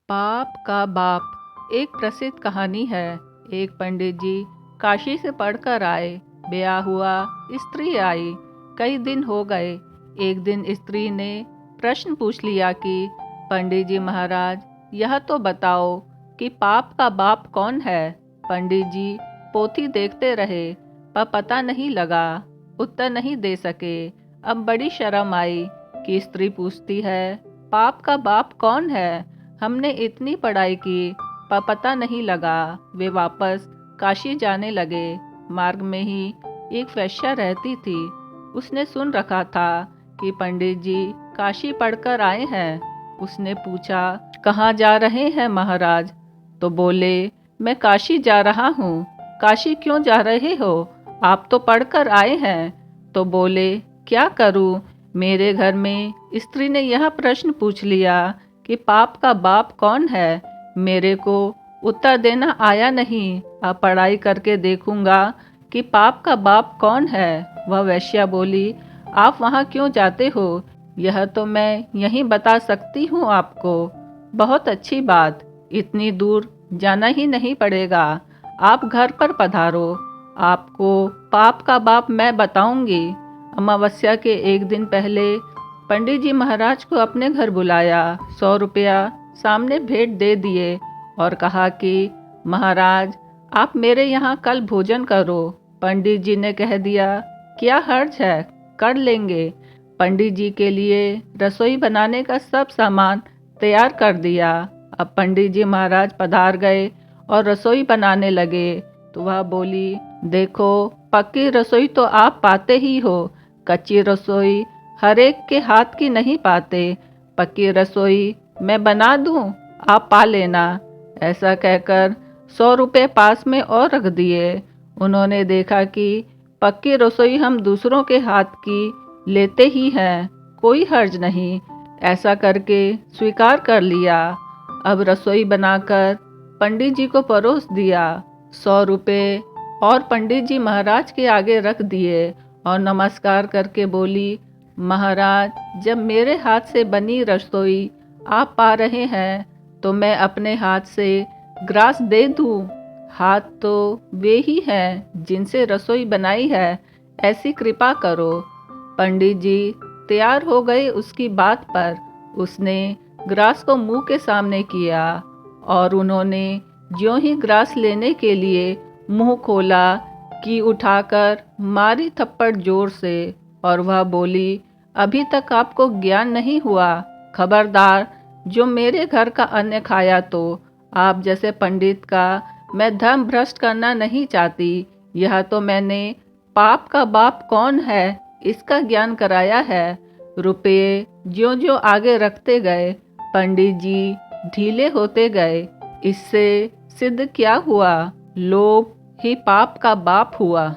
पाप का बाप एक प्रसिद्ध कहानी है। एक पंडित जी काशी से पढ़कर आए। ब्याह हुआ, स्त्री आई। कई दिन हो गए। एक दिन स्त्री ने प्रश्न पूछ लिया कि पंडित जी महाराज, यह तो बताओ कि पाप का बाप कौन है। पंडित जी पोथी देखते रहे पर पता नहीं लगा, उत्तर नहीं दे सके। अब बड़ी शर्म आई कि स्त्री पूछती है, पाप का बाप कौन है। हमने इतनी पढ़ाई की पर पता नहीं लगा। वे वापस काशी जाने लगे। मार्ग में ही एक वेश्या रहती थी। उसने सुन रखा था कि पंडित जी काशी पढ़कर आए हैं। उसने पूछा, कहाँ जा रहे हैं महाराज। तो बोले, मैं काशी जा रहा हूँ। काशी क्यों जा रहे हो, आप तो पढ़कर आए हैं। तो बोले, क्या करूँ, मेरे घर में स्त्री ने यह प्रश्न पूछ लिया कि पाप का बाप कौन है। मेरे को उत्तर देना आया नहीं। अब पढ़ाई करके देखूंगा कि पाप का बाप कौन है। वह वेश्या बोली, आप वहाँ क्यों जाते हो, यह तो मैं यहीं बता सकती हूँ आपको। बहुत अच्छी बात, इतनी दूर जाना ही नहीं पड़ेगा। आप घर पर पधारो, आपको पाप का बाप मैं बताऊंगी। अमावस्या के एक दिन पहले पंडित जी महाराज को अपने घर बुलाया। 100 रुपया सामने भेंट दे दिए और कहा कि महाराज, आप मेरे यहाँ कल भोजन करो। पंडित जी ने कह दिया, क्या हर्ज है, कर लेंगे। पंडित जी के लिए रसोई बनाने का सब सामान तैयार कर दिया। अब पंडित जी महाराज पधार गए और रसोई बनाने लगे। तो वह बोली, देखो, पक्की रसोई तो आप पाते ही हो, कच्ची रसोई हर एक के हाथ की नहीं पाते। पक्की रसोई मैं बना दूं, आप पा लेना। ऐसा कहकर 100 रुपये पास में और रख दिए। उन्होंने देखा कि पक्की रसोई हम दूसरों के हाथ की लेते ही हैं, कोई हर्ज नहीं। ऐसा करके स्वीकार कर लिया। अब रसोई बनाकर पंडित जी को परोस दिया। 100 रुपये और पंडित जी महाराज के आगे रख दिए और नमस्कार करके बोली, महाराज, जब मेरे हाथ से बनी रसोई आप पा रहे हैं तो मैं अपने हाथ से ग्रास दे दूं। हाथ तो वे ही हैं जिनसे रसोई बनाई है, ऐसी कृपा करो। पंडित जी तैयार हो गए उसकी बात पर। उसने ग्रास को मुंह के सामने किया और उन्होंने ज्यों ही ग्रास लेने के लिए मुंह खोला कि उठाकर मारी थप्पड़ जोर से। और वह बोली, अभी तक आपको ज्ञान नहीं हुआ। खबरदार, जो मेरे घर का अन्न खाया तो आप जैसे पंडित का मैं धर्म भ्रष्ट करना नहीं चाहती। यह तो मैंने पाप का बाप कौन है इसका ज्ञान कराया है। रुपये ज्यों ज्यों आगे रखते गए, पंडित जी ढीले होते गए। इससे सिद्ध क्या हुआ, लोभ ही पाप का बाप हुआ।